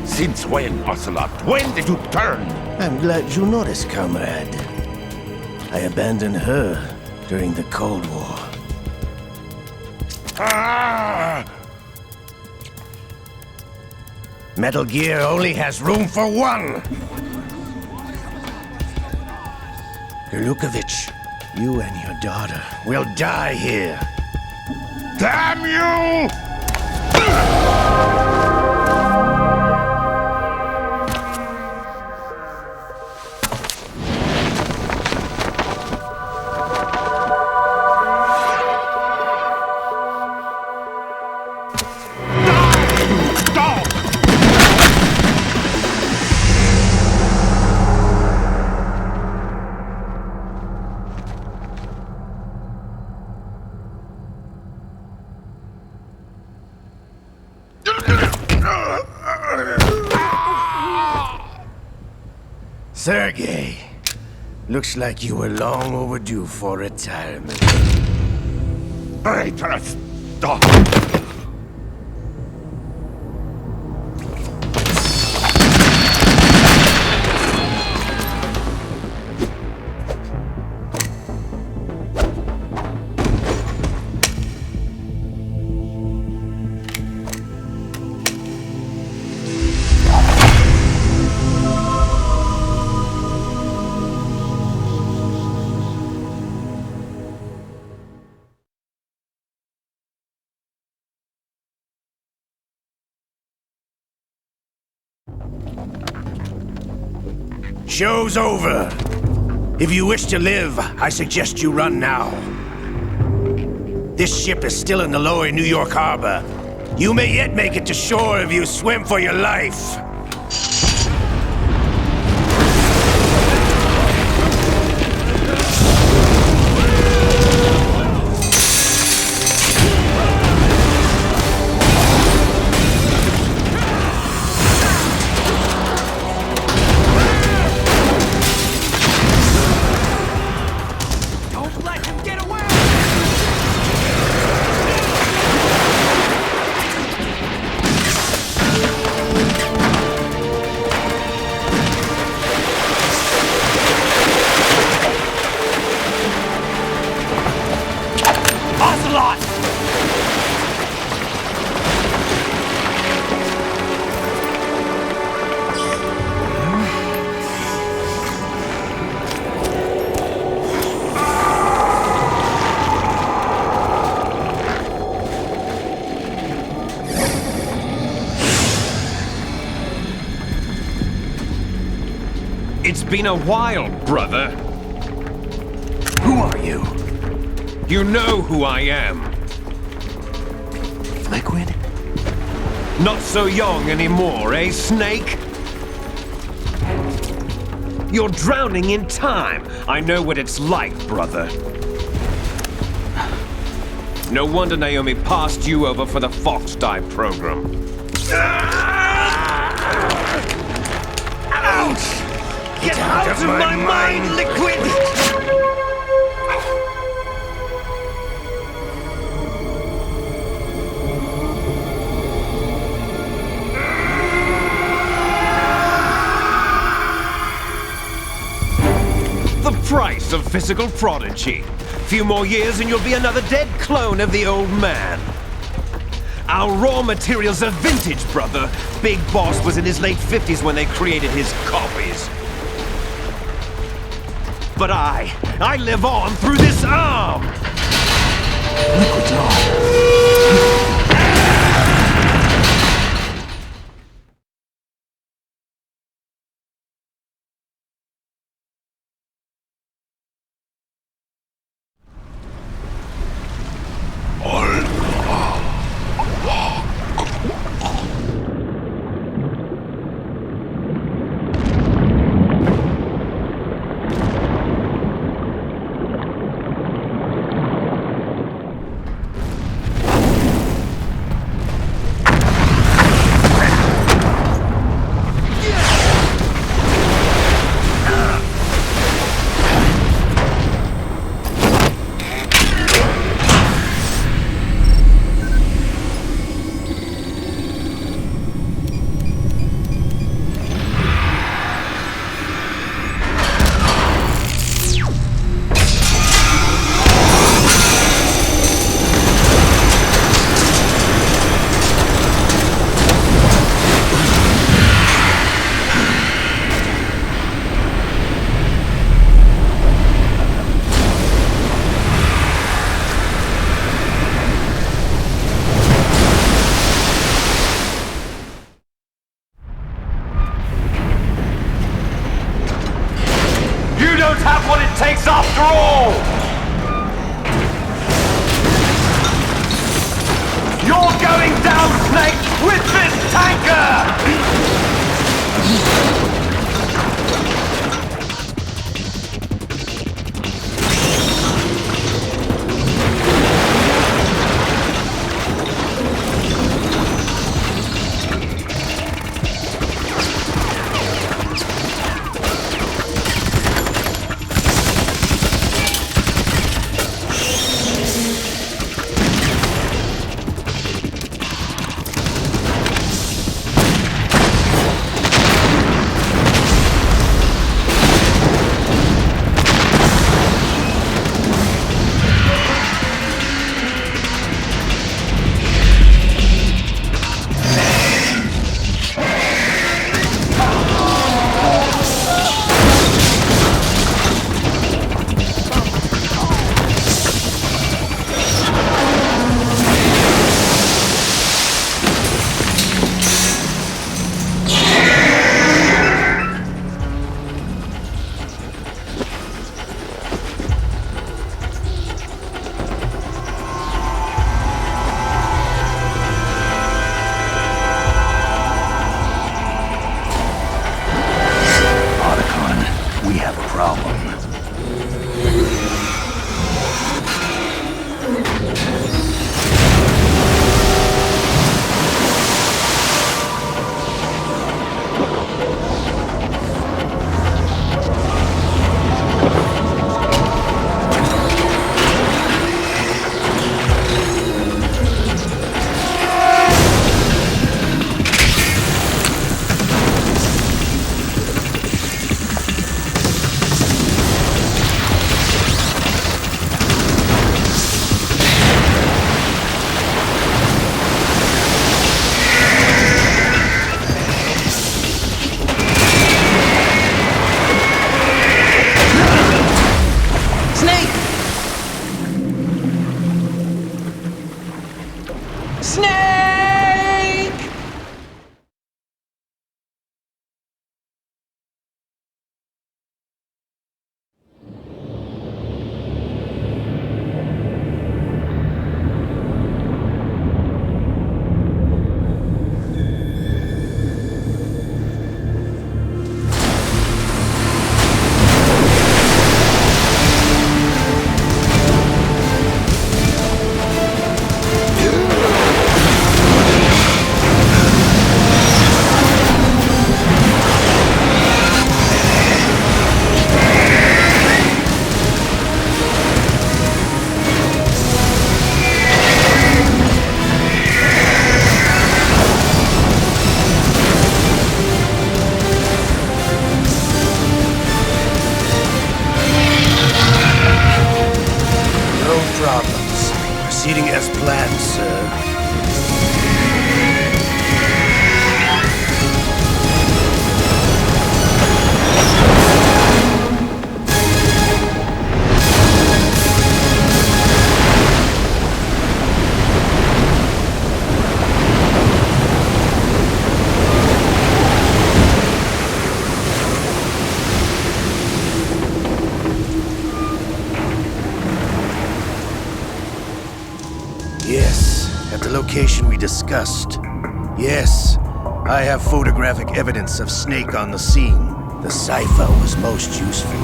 Since when, Ocelot? When did you turn? I'm glad you noticed, comrade. I abandoned her during the Cold War. Ah! Metal Gear only has room for one! Golukovich, you and your daughter will die here. Damn you! Sergei, looks like you were long overdue for retirement. Traitorous dog! Show's over. If you wish to live, I suggest you run now. This ship is still in the lower New York harbor. You may yet make it to shore if you swim for your life. It's been a while, brother. Who are you? You know who I am. Liquid? Not so young anymore, eh, Snake? You're drowning in time. I know what it's like, brother. No wonder Naomi passed you over for the Fox Dive program. Ouch! Get out of my mind, Liquid! The price of physical prodigy. Few more years and you'll be another dead clone of the old man. Our raw materials are vintage, brother. Big Boss was in his late 50s when they created his copies. But I live on through this arm! Liquid's on. discussed. Yes, I have photographic evidence of Snake on the scene. The cipher was most useful.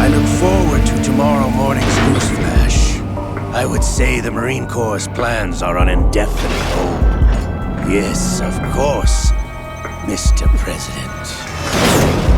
I look forward to tomorrow morning's newsflash. I would say the Marine Corps' plans are on indefinite hold. Yes, of course, Mr. President.